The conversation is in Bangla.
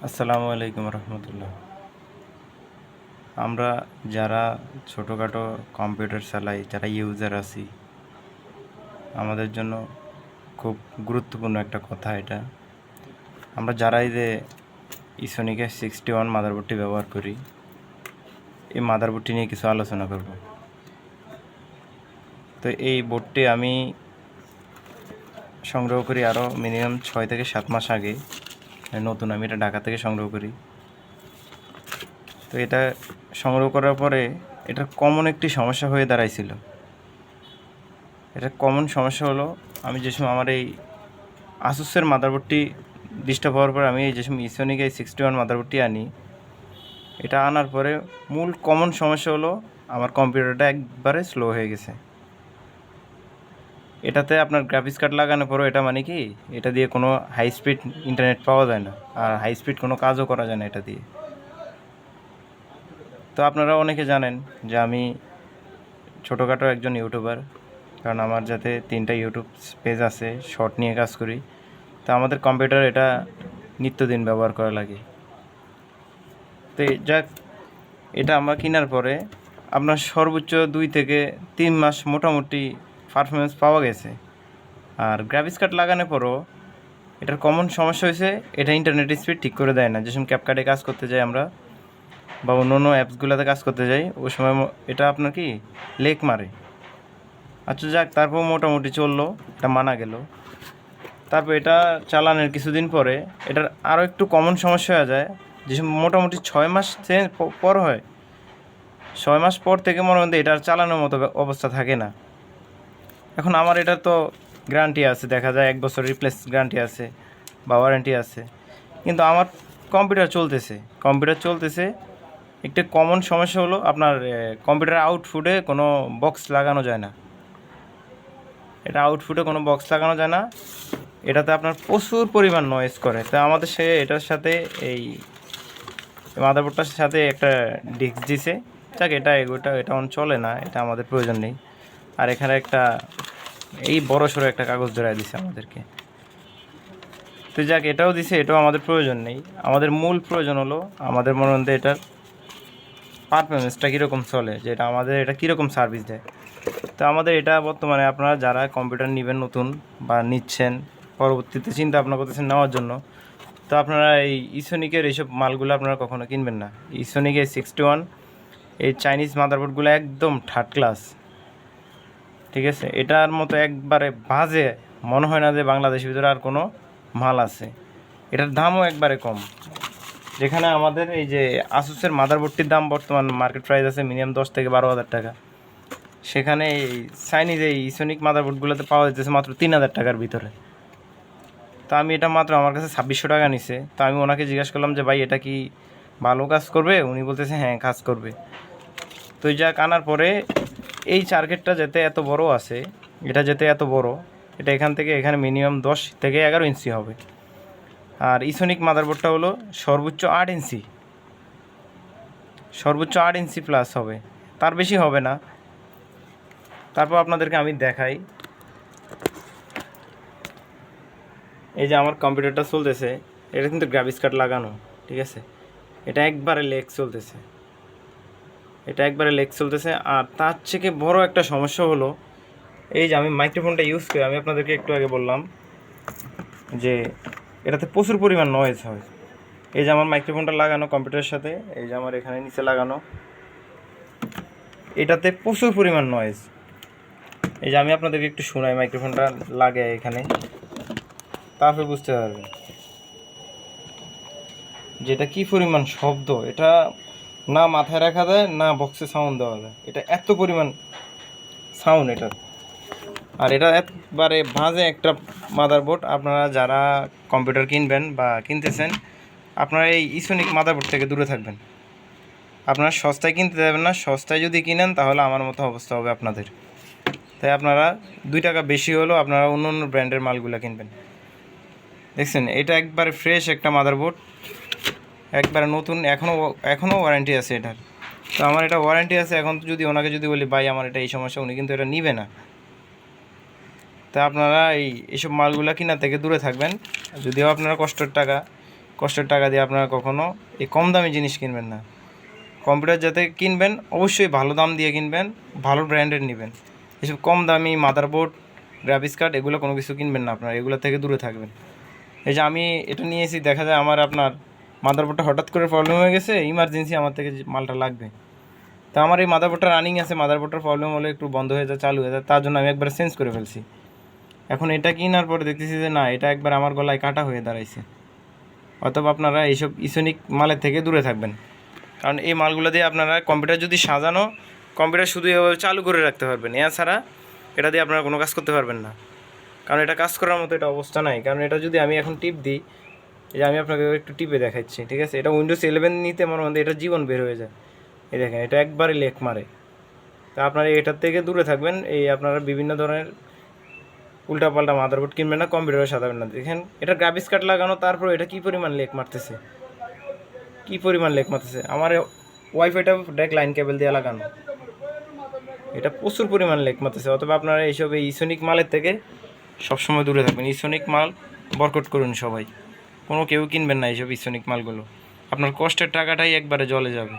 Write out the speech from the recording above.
আসসালামু আলাইকুম রহমতুল্লাহ। আমরা যারা ছোটোখাটো কম্পিউটার চালাই, যারা ইউজার আছি, আমাদের জন্য খুব গুরুত্বপূর্ণ একটা কথা এটা। আমরা যারাই যে ইসোনিকের 61 মাদারবোর্ডটি ব্যবহার করি, এই মাদারবোর্ডটি নিয়ে কিছু আলোচনা করব। তো এই বোর্ডটি আমি সংগ্রহ করি আরও মিনিমাম 6 থেকে 7 মাস আগে। নতুন, আমি এটা ঢাকা থেকে সংগ্রহ করি। তো এটা সংগ্রহ করার পরে এটার কমন একটি সমস্যা হয়ে দাঁড়াইছিল। এটা কমন সমস্যা হলো, আমি যে সময় আমার এই আসুসের মাদারবোর্ডটি ডিস্টার্ব হওয়ার পর আমি এই যে সময় ইসোনিক এই 61 মাদারবোর্ডটি আনি, এটা আনার পরে মূল কমন সমস্যা হলো আমার কম্পিউটারটা একবারে স্লো হয়ে গেছে। এটাতে আপনার গ্রাফিক্স কার্ড লাগানোর পরেও এটা মানে কি, এটা দিয়ে কোনো হাই স্পিড ইন্টারনেট পাওয়া যায় না, আর হাই স্পিড কোনো কাজও করা যায় না এটা দিয়ে। তো আপনারা অনেকে জানেন যে আমি ছোটোখাটো একজন ইউটিউবার, কারণ আমার যাতে 3টা ইউটিউব পেজ আছে, শর্ট নিয়ে কাজ করি। তো আমাদের কম্পিউটার এটা নিত্যদিন ব্যবহার করা লাগে। তো যাক, এটা আমার কেনার পরে আপনার সর্বোচ্চ 2 থেকে 3 মাস মোটামুটি পারফরমেন্স পাওয়া গেছে। আর গ্রাফিক্স কার্ড লাগানোর পরও এটার কমন সমস্যা হয়েছে, এটা ইন্টারনেট স্পিড ঠিক করে দেয় না। যে সময় ক্যাপকার্টে কাজ করতে যাই আমরা, বা অন্য অন্য অ্যাপসগুলোতে কাজ করতে যাই, ওই সময় এটা আপনার কি লেক মারে। আচ্ছা যাক, তারপর মোটামুটি চললো, এটা মানা গেল। তারপর এটা চালানোর কিছুদিন পরে এটার আরও একটু কমন সমস্যা হয়ে যায়, যেসব মোটামুটি 6 মাস পর হয়। 6 মাস পর থেকে মনে হয় এটার চালানোর মতো অবস্থা থাকে না। এখন আমার এটার তো গ্যারান্টি আছে, দেখা যায় 1 বছর রিপ্লেস গ্যারান্টি আছে বা ওয়ারেন্টি আছে, কিন্তু আমার কম্পিউটার চলতেছে। একটা কমন সমস্যা হলো আপনার কম্পিউটার আউটপুটে কোনো বক্স লাগানো যায় না। এটা আউটপুটে কোনো বক্স লাগানো যায় না, এটাতে আপনার প্রচুর পরিমাণ নয়েজ করে। তো আমাদের এটার সাথে এই মাদারবোর্ডটার সাথে একটা ডিস্ক দিছে। যাক, এটা চলে না, এটা আমাদের প্রয়োজন নেই। আর এখানে একটা এই বড়সড় একটা কাগজ ধরাই দিছে আমাদেরকে। তো যাক, এটাও দিছে, এটাও আমাদের প্রয়োজন নেই। আমাদের মূল প্রয়োজন হলো আমাদের মনে হয় এটার পারফরমেন্সটা কীরকম চলে, যে এটা কীরকম সার্ভিস দেয়। তো আমাদের এটা বর্তমানে আপনারা যারা কম্পিউটার নেবেন নতুন বা নিচ্ছেন, পরবর্তীতে চিন্তা ভাবনা করতেছেন নেওয়ার জন্য, তো আপনারা এই ইসোনিকের এইসব মালগুলো আপনারা কখনো কিনবেন না। ইসোনিকের 61 এই চাইনিজ মাদারবোর্ডগুলো একদম থার্ড ক্লাস, ঠিক আছে। এটার মতো একবারে বাজে মনে হয় না যে বাংলাদেশের ভিতরে আর কোনো মাল আছে। এটার দামও একবারে কম। যেখানে আমাদের এই যে আসুসের মাদারবোর্ডটির দাম বর্তমান মার্কেট প্রাইস আছে মিনিমাম 10 থেকে 12,000 টাকা, সেখানে এই চাইনিজ এই ইসোনিক মাদারবোর্ডগুলোতে পাওয়া যেতেছে মাত্র 3,000 টাকার ভিতরে। তো আমি এটা মাত্র আমার কাছে 2600 টাকা নিছে। তো আমি ওনাকে জিজ্ঞাসা করলাম যে ভাই এটা কি ভালো কাজ করবে? উনি বলতেছে হ্যাঁ কাজ করবে। তো যাক, আনার পরে এই সার্কিটটা যেতে এত বড় আছে, এটা এখান থেকে এখানে মিনিমাম 10 থেকে 11 ইঞ্চি হবে। আর ইসোনিক মাদারবোর্ডটা হলো সর্বোচ্চ 8 ইঞ্চি প্লাস হবে, তার বেশি হবে না। তারপর আপনাদেরকে আমি দেখাই, এই যে আমার কম্পিউটারটা চলতেছে, এটা কিন্তু গ্রাফিক্স কার্ড লাগানো, ঠিক আছে। এটা একবারে লেগ চলতেছে। আর তার থেকে বড় একটা সমস্যা হলো, এই যে আমি মাইক্রোফোনটা ইউজ করি, আমি আপনাদেরকে একটু আগে বললাম যে এটাতে প্রচুর পরিমাণ নয়েজ হয়। এই যে আমার মাইক্রোফোনটা লাগানো কম্পিউটারের সাথে, এই যে আমার এখানে নিচে লাগানো, এটাতে প্রচুর পরিমাণ নয়েজ। এই যে আমি আপনাদেরকে একটু শোনাই, মাইক্রোফোনটা লাগে এখানে, তারপর বুঝতে পারবেন যেটা কী পরিমাণ শব্দ। এটা না মাথায় রাখা যায়, না বক্সে সাউন্ড দেওয়া যায়, এটা এত পরিমাণ সাউন্ড এটার। আর এটা একবারে বাজে একটা মাদারবোর্ড। আপনারা যারা কম্পিউটার কিনবেন বা কিনতেছেন, আপনারা এই ইসোনিক মাদারবোর্ড থেকে দূরে থাকবেন। আপনারা সস্তায় কিনতে যাবেন না, সস্তায় যদি কিনেন তাহলে আমার মতো অবস্থা হবে আপনাদের। তাই আপনারা 2 টাকা বেশি হলেও আপনারা অন্য অন্য ব্র্যান্ডের মালগুলো কিনবেন। দেখছেন, এটা একবারে ফ্রেশ একটা মাদারবোর্ড, একবারে নতুন, এখনও ওয়ারেন্টি আছে এটার। তো আমার এটা ওয়ারেন্টি আছে, এখন যদি ওনাকে বলি ভাই আমার এটা এই সমস্যা, উনি কিন্তু এটা নিবে না। তা আপনারা এইসব মালগুলা কিনা থেকে দূরে থাকবেন। যদিও আপনারা কষ্টের টাকা দিয়ে আপনারা কখনো এই কম দামি জিনিস কিনবেন না। কম্পিউটার যাতে কিনবেন অবশ্যই ভালো দাম দিয়ে কিনবেন, ভালো ব্র্যান্ডের নেবেন। এসব কম দামি মাদারবোর্ড, গ্রাফিক্স কার্ড এগুলো কোনো কিছু কিনবেন না আপনারা, এগুলো থেকে দূরে থাকবেন। এই যে আমি এটা নিয়েছি, দেখা যায় আমার আপনার মাদারবোর্ডটা হঠাৎ করে প্রবলেম হয়ে গেছে, ইমার্জেন্সি আমার থেকে মালটা লাগবে। তা আমার এই মাদারবোর্ডটা রানিং আছে, মাদারবোর্ডটার প্রবলেম হলে একটু বন্ধ হয়ে যায়, চালু হয়ে যায়, তার জন্য আমি একবার চেঞ্জ করে ফেলছি। এখন এটা কেনার পরে দেখতেছি যে না, এটা একবার আমার গলায় কাটা হয়ে দাঁড়াইছে। অথবা আপনারা এইসব ইসোনিক মালের থেকে দূরে থাকবেন, কারণ এই মালগুলো দিয়ে আপনারা কম্পিউটার যদি সাজানো, কম্পিউটার শুধু এভাবে চালু করে রাখতে পারবেন, এছাড়া এটা দিয়ে আপনারা কোনো কাজ করতে পারবেন না। কারণ এটা কাজ করার মতো এটা অবস্থা নাই। কারণ এটা যদি আমি এখন টিপ দিই, এই যে আমি আপনাকে একটু টিপে দেখাচ্ছি, ঠিক আছে? এটা উইন্ডোজ 11 নিতে মনে মধ্যে এটা জীবন বের হয়ে যায়। এই দেখেন, এটা একবারে লেক মারে। তা আপনারা এটার থেকে দূরে থাকবেন। এই আপনারা বিভিন্ন ধরনের উল্টাপাল্টা মাদারবোর্ড কিনবেন না, কম্পিউটারে সাজাবেন না। দেখেন এটা গ্রাফিক্স কার্ড লাগানো, তারপর এটা কী পরিমাণ লেক মারতেছে, কী পরিমাণ লেক মারতেছে। আমার ওয়াইফাইটা ডাইরেক্ট লাইন কেবল দিয়ে লাগানো, এটা প্রচুর পরিমাণ লেক মারতেছে। অথবা আপনারা এইসব এই ইসোনিক মালের থেকে সবসময় দূরে থাকবেন। ইসোনিক মাল বরকট করুন সবাই, কোনো কেউ কিনবেন না এইসব ইসোনিক মালগুলো, আপনার কষ্টের টাকাটাই একবারে জলে যাবে।